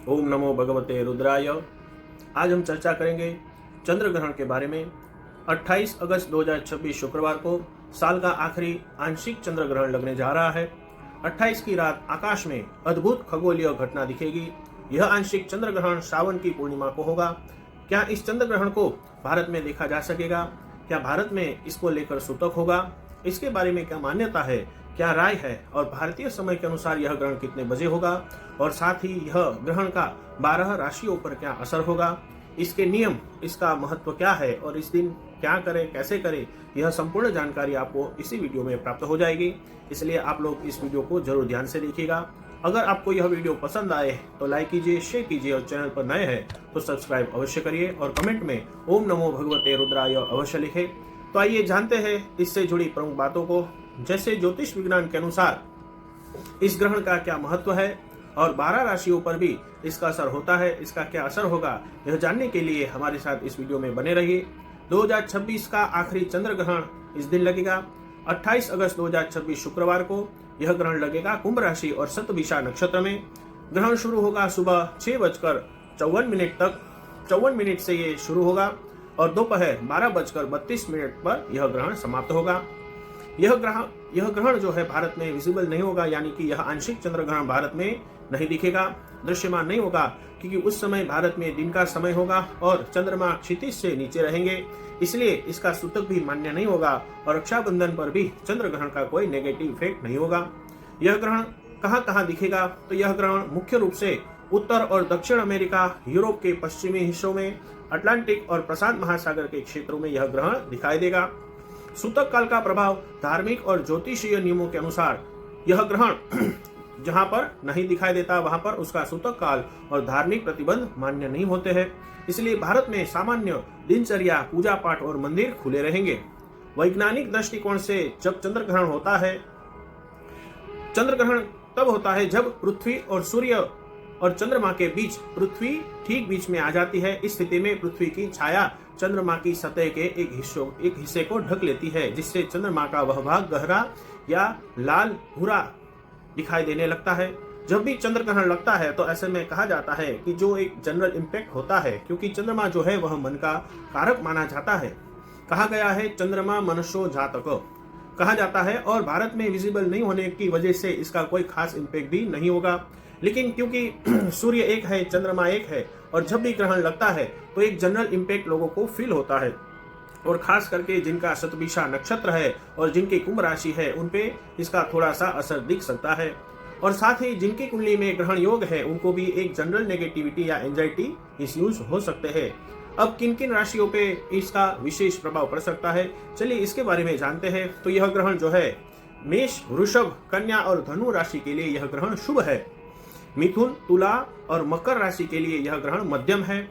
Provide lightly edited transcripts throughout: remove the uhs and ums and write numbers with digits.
ओम नमो भगवते रुद्राय। आज हम चर्चा करेंगे चंद्र ग्रहण के बारे में। 28 अगस्त 2026 शुक्रवार को साल का आखिरी आंशिक चंद्र ग्रहण लगने जा रहा है। 28 की रात आकाश में अद्भुत खगोलीय घटना दिखेगी। यह आंशिक चंद्र ग्रहण सावन की पूर्णिमा को होगा। क्या इस चंद्र ग्रहण को भारत में देखा जा सकेगा? क्या भारत में इसको लेकर सूतक होगा? इसके बारे में क्या मान्यता है, क्या राय है और भारतीय समय के अनुसार यह ग्रहण कितने बजे होगा और साथ ही यह ग्रहण का 12 राशियों पर क्या असर होगा, इसके नियम, इसका महत्व क्या है और इस दिन क्या करें, कैसे करें, यह संपूर्ण जानकारी आपको इसी वीडियो में प्राप्त हो जाएगी। इसलिए आप लोग इस वीडियो को जरूर ध्यान से देखिएगा। अगर आपको यह वीडियो पसंद आए तो लाइक कीजिए, शेयर कीजिए और चैनल पर नए हैं तो सब्सक्राइब अवश्य करिए और कमेंट में ओम नमो भगवते रुद्राय अवश्य लिखें। तो आइए जानते हैं इससे जुड़ी प्रमुख बातों को। जैसे ज्योतिष विज्ञान के अनुसार इस ग्रहण का क्या महत्व है और 12 राशियों पर भी इसका असर होता है, इसका क्या असर होगा, यह जानने के लिए हमारे साथ इस वीडियो में बने रहिए। 2026 का आखिरी चंद्र ग्रहण इस दिन लगेगा। 28 अगस्त 2026 शुक्रवार को यह ग्रहण लगेगा कुंभ राशि और शतभिषा नक्षत्र में। ग्रहण शुरू होगा सुबह 6:54 तक, 54 मिनट से ये शुरू होगा और दोपहर 12:32 पर यह ग्रहण समाप्त होगा। यह ग्रहण जो है भारत में विजिबल नहीं होगा, यानी कि यह आंशिक चंद्र ग्रहण भारत में नहीं दिखेगा, दृश्यमान नहीं होगा, क्योंकि उस समय भारत में दिन का समय होगा और चंद्रमा क्षितिज से नीचे रहेंगे, इसलिए इसका सूतक भी मान्य नहीं होगा और रक्षाबंधन पर भी चंद्र ग्रहण का कोई नेगेटिव इफेक्ट नहीं होगा। यह ग्रहण कहाँ कहाँ दिखेगा? तो यह ग्रहण मुख्य रूप से उत्तर और दक्षिण अमेरिका, यूरोप के पश्चिमी हिस्सों में, अटलांटिक और प्रशांत महासागर के क्षेत्रों में यह ग्रहण दिखाई देगा। सूतक काल का प्रभाव धार्मिक और ज्योतिषीय नियमों के अनुसार यह ग्रहण जहां पर नहीं दिखाई देता वहां पर उसका सूतक काल और धार्मिक प्रतिबंध मान्य नहीं होते हैं। इसलिए भारत में सामान्य दिनचर्या, पूजा पाठ और मंदिर खुले रहेंगे। वैज्ञानिक दृष्टिकोण से जब चंद्र ग्रहण होता है, चंद्र ग्रहण तब होता है जब पृथ्वी और सूर्य और चंद्रमा के बीच पृथ्वी ठीक बीच में आ जाती है। इस स्थिति में पृथ्वी की छाया चंद्रमा की सतह के एक हिस्से को ढक लेती है, जिससे चंद्रमा का वह भाग गहरा या लाल भूरा दिखाई देने लगता है। जब भी चंद्र ग्रहण लगता है तो ऐसे में कहा जाता है कि जो एक जनरल इम्पैक्ट होता है, क्योंकि चंद्रमा जो है वह मन का कारक माना जाता है। कहा गया है चंद्रमा मनुष्यो जातक कहा जाता है और भारत में विजिबल नहीं होने की वजह से इसका कोई खास इम्पैक्ट भी नहीं होगा। लेकिन क्योंकि सूर्य एक है, चंद्रमा एक है और जब भी ग्रहण लगता है तो एक जनरल इम्पैक्ट लोगों को फील होता है और खास करके जिनका शतभिषा नक्षत्र है और जिनकी कुंभ राशि है उन पे इसका थोड़ा सा असर दिख सकता है। और साथ ही जिनकी कुंडली में ग्रहण योग है उनको भी एक जनरल नेगेटिविटी या एंजाइटी इश्यूज हो सकते हैं। अब किन किन राशियों पे इसका विशेष प्रभाव पड़ सकता है, चलिए इसके बारे में जानते हैं। तो यह ग्रहण जो है मेष, वृषभ, कन्या और धनु राशि के लिए यह ग्रहण शुभ है। मिथुन, तुला और मकर राशि के लिए यह ग्रहण मध्यम है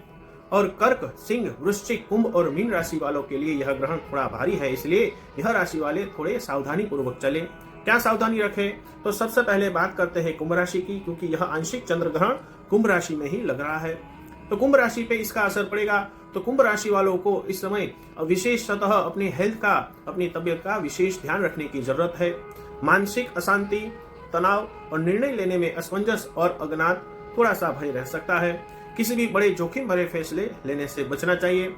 और कर्क, सिंह, वृश्चिक, कुंभ और मीन राशि वालों के लिए यह ग्रहण थोड़ा भारी है, इसलिए यह राशि वाले थोड़े सावधानी पूर्वक चले। क्या सावधानी रखें? तो सबसे पहले बात करते हैं कुंभ राशि की, क्योंकि यह आंशिक चंद्र ग्रहण कुंभ राशि में ही लग रहा है। तो कुंभ राशि पे इसका असर पड़ेगा। तो कुंभ राशि वालों को इस समय विशेषतः अपनी हेल्थ का, अपनी तबियत का विशेष ध्यान रखने की जरूरत है। मानसिक अशांति, तनाव और निर्णय लेने में असमंजस और अज्ञात थोड़ा सा भय रह सकता है। किसी भी बड़े जोखिम भरे फैसले लेने से बचना चाहिए।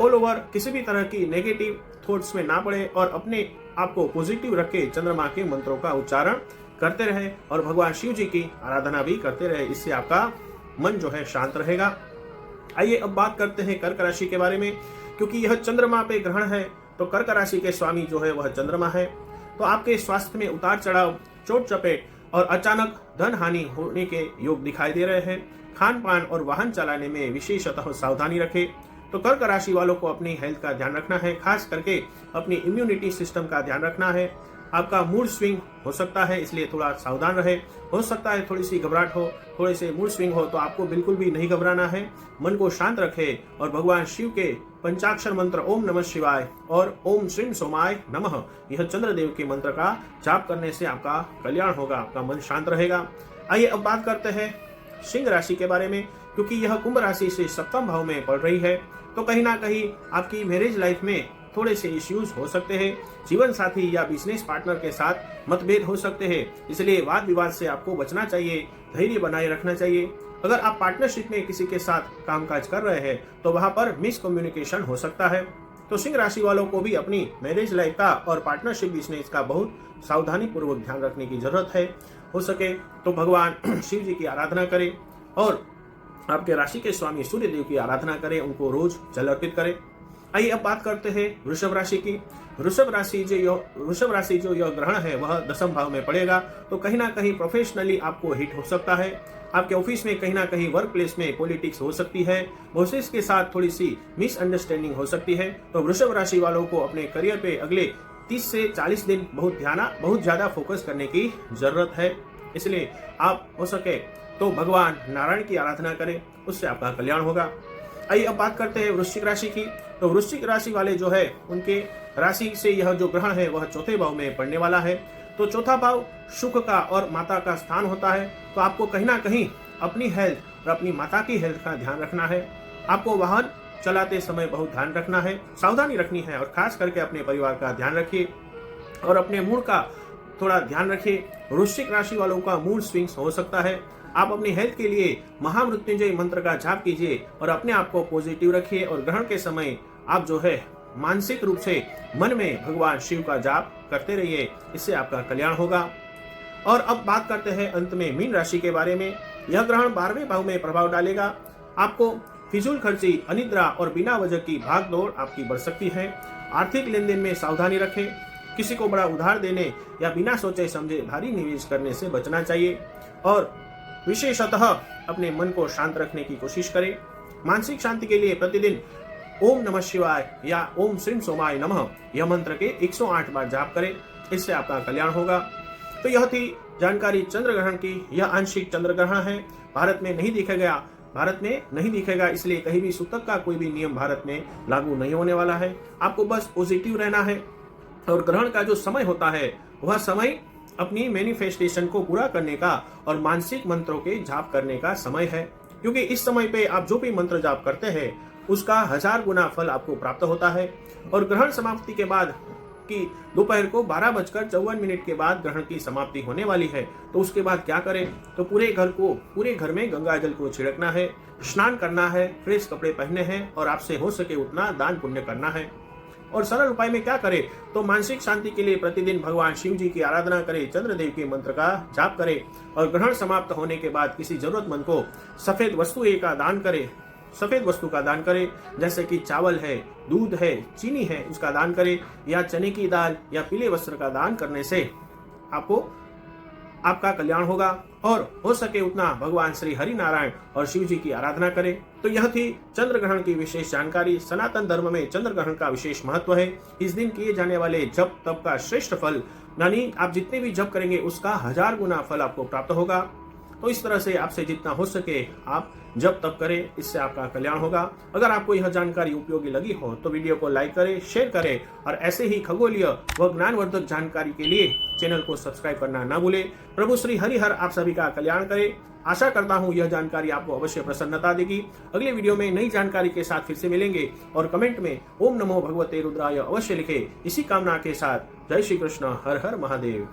ऑल ओवर किसी भी तरह की नेगेटिव थॉट्स में ना पड़े और अपने आप को पॉजिटिव रख के चंद्रमा के मंत्रों का उच्चारण करते रहे और भगवान शिव जी की आराधना भी करते रहे। इससे आपका मन जो है शांत रहेगा। आइए अब बात करते हैं कर्क राशि के बारे में, क्योंकि यह चंद्रमा पे ग्रहण है तो कर्क राशि के स्वामी जो है वह चंद्रमा है। तो आपके स्वास्थ्य में उतार चढ़ाव, चोट चपेट और अचानक धन हानि होने के योग दिखाई दे रहे हैं। खान पान और वाहन चलाने में विशेषतः सावधानी रखें। तो कर्क राशि वालों को अपनी हेल्थ का ध्यान रखना है, खास करके अपनी इम्यूनिटी सिस्टम का ध्यान रखना है। आपका मूड स्विंग हो सकता है, इसलिए थोड़ा सावधान रहे। हो सकता है थोड़ी सी घबराहट हो, थोड़े से मूड स्विंग हो, तो आपको बिल्कुल भी नहीं घबराना है। मन को शांत रखे और भगवान शिव के पंचाक्षर मंत्र ओम नमः शिवाय और ओम श्रीम सोमाय नमः, यह चंद्रदेव के मंत्र का जाप करने से आपका कल्याण होगा, आपका मन शांत रहेगा। आइए अब बात करते हैं सिंह राशि के बारे में, क्योंकि यह कुंभ राशि से सप्तम भाव में पड़ रही है। तो कहीं ना कहीं आपकी मैरिज लाइफ में थोड़े से इश्यूज हो सकते हैं। जीवन साथी या बिजनेस पार्टनर के साथ मतभेद हो सकते हैं, इसलिए वाद विवाद से आपको बचना चाहिए, धैर्य बनाए रखना चाहिए। अगर आप पार्टनरशिप में किसी के साथ कामकाज कर रहे हैं तो वहां पर मिसकम्युनिकेशन हो सकता है। तो सिंह राशि वालों को भी अपनी मैरिज लाइफ का और पार्टनरशिप बिजनेस का बहुत सावधानी पूर्वक ध्यान रखने की जरूरत है। हो सके तो भगवान शिव जी की आराधना करें और आपके राशि के स्वामी सूर्य देव की आराधना करें, उनको रोज जल अर्पित करें। आइए अब बात करते हैं वृषभ राशि की। वृषभ राशि जो यह ग्रहण है वह दशम भाव में पड़ेगा, तो कहीं ना कहीं प्रोफेशनली आपको हिट हो सकता है। आपके ऑफिस में कहीं ना कहीं वर्क प्लेस में पॉलिटिक्स हो सकती है, बॉसेस के साथ थोड़ी सी मिसअंडरस्टैंडिंग हो सकती है। तो वृषभ राशि वालों को अपने करियर पे अगले 30 से 40 दिन बहुत ज्यादा फोकस करने की जरूरत है। इसलिए आप हो सके तो भगवान नारायण की आराधना करें, उससे आपका कल्याण होगा। आइए अब बात करते हैं वृश्चिक राशि की। तो वृश्चिक राशि वाले जो है उनके राशि से यह जो ग्रहण है वह चौथे भाव में पड़ने वाला है। तो चौथा भाव सुख का और माता का स्थान होता है। तो आपको कहीं ना कहीं अपनी हेल्थ और अपनी माता की हेल्थ का ध्यान रखना है। आपको वाहन चलाते समय बहुत ध्यान रखना है, सावधानी रखनी है और खास करके अपने परिवार का ध्यान रखिए और अपने मूड का थोड़ा ध्यान रखिए। वृश्चिक राशि वालों का मूड स्विंग्स हो सकता है। आप अपनी हेल्थ के लिए महामृत्युंजय मंत्र का जाप कीजिए और अपने आप को पॉजिटिव रखिए और ग्रहण के समय आप जो है मानसिक रूप से मन में भगवान शिव का जाप करते रहिए, इससे आपका कल्याण होगा। और अब बात करते हैं अंत में मीन राशि के बारे में। यह ग्रहण 12वें भाव में प्रभाव डालेगा। आपको फिजूल खर्ची, अनिद्रा और बिना वजह की भाग दौड़ आपकी बढ़ सकती है। आर्थिक लेन देन में सावधानी रखें। किसी को बड़ा उधार देने या बिना सोचे समझे भारी निवेश करने से बचना चाहिए और विशेषतः अपने मन को शांत रखने की कोशिश करें। मानसिक शांति के लिए प्रतिदिन ओम नमः शिवाय या ओम श्रीम सोमाय नमः यह मंत्र के 108 बार जाप करें, इससे आपका कल्याण होगा। तो यह थी जानकारी चंद्र ग्रहण की। यह आंशिक चंद्र ग्रहण है, भारत में नहीं दिखेगा, इसलिए कहीं भी सूतक का कोई भी नियम भारत में लागू नहीं होने वाला है। आपको बस पॉजिटिव रहना है और ग्रहण का जो समय होता है वह समय अपनी मैनिफेस्टेशन को पूरा करने का और मानसिक मंत्रों के जाप करने का समय है, क्योंकि इस समय पे आप जो भी मंत्र जाप करते हैं उसका 1000 गुना फल आपको प्राप्त होता है। और ग्रहण समाप्ति के बाद कि दोपहर को 12:54 के बाद ग्रहण की समाप्ति होने वाली है, तो उसके बाद क्या करें, तो पूरे घर में गंगा जल को छिड़कना है, स्नान करना है, फ्रेश कपड़े पहनने हैं और आपसे हो सके उतना दान पुण्य करना है। और सरल उपाय में क्या करें, तो मानसिक शांति के लिए प्रतिदिन भगवान शिव जी की आराधना करें, चंद्रदेव के मंत्र का जाप करें और ग्रहण समाप्त होने के बाद किसी जरूरतमंद को सफेद वस्तु का दान करें, जैसे कि चावल है, दूध है, चीनी है, उसका दान करें या चने की दाल या पीले वस्त्र का दान करने से आपका कल्याण होगा। और हो सके उतना भगवान श्री हरि नारायण और शिव जी की आराधना करें। तो यह थी चंद्र ग्रहण की विशेष जानकारी। सनातन धर्म में चंद्र ग्रहण का विशेष महत्व है। इस दिन किए जाने वाले जप तप का श्रेष्ठ फल, यानी आप जितने भी जप करेंगे उसका 1000 गुना फल आपको प्राप्त होगा। तो इस तरह से आपसे जितना हो सके आप जब तब करें, इससे आपका कल्याण होगा। अगर आपको यह जानकारी उपयोगी लगी हो तो वीडियो को लाइक करें, शेयर करें और ऐसे ही खगोलीय व ज्ञानवर्धक जानकारी के लिए चैनल को सब्सक्राइब करना ना भूलें। प्रभु श्री हरिहर आप सभी का कल्याण करे। आशा करता हूँ यह जानकारी आपको अवश्य प्रसन्नता देगी। अगले वीडियो में नई जानकारी के साथ फिर से मिलेंगे और कमेंट में ओम नमो भगवते रुद्राय अवश्य लिखे। इसी कामना के साथ जय श्री कृष्ण, हर हर महादेव।